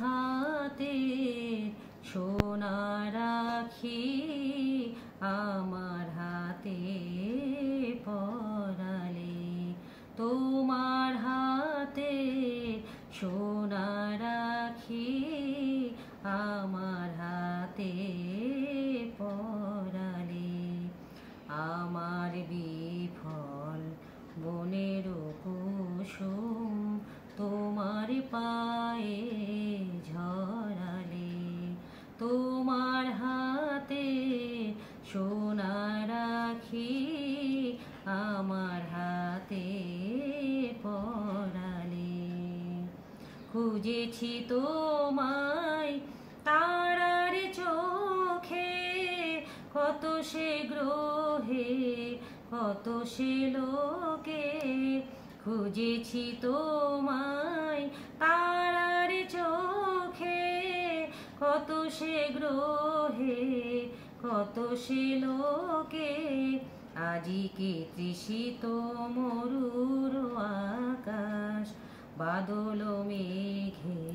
হাতে সোনা রাখি আমার হাতে পরালে, তোমার হাতে সোনা রাখি আমার হাতে পরালে। আমার বিফল বনের কুসুম তোমার পায়ে ঝরালে, তোমার হাতে সোনা রাখি আমার হাতে পরালে। খুঁজেছি তোমায় তারার চোখে, কত সে গ্রহে কত সে লোকে। খুঁজেছি তোমায় তারার চোখে, কত সে গ্রহে কত সে লোকে। আজিকে তৃষিত মরুর আকাশ বাদল মেঘে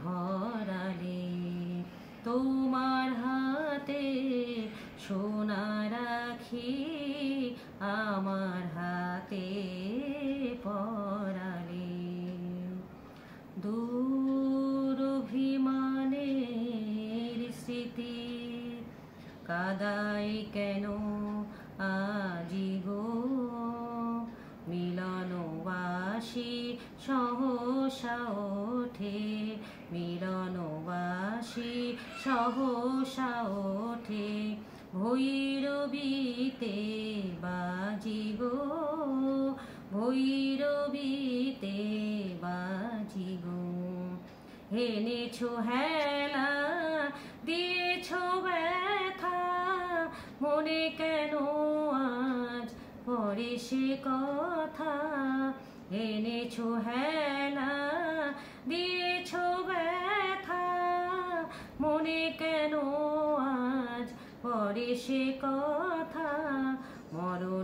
ভরালে, তোমার হাতে সোনা রাখি আমার হাতে পরালে। দূর অভিমানের স্মৃতি কাদায় কেন আজি গো, মিলনবাসী সহসা ওঠে, মিলনবাসী সহসা ওঠে। ভৈরবীতে বাজি গো, ভৈরবীতে বাজি গো। এনেছো হেলা দিয়েছো ব্যথা, মনে কেন আজ পরে সে কথা। এনেছো হেলা দিয়েছো ব্যথা, মনে কেন আজ পরে সে কথা। মরণ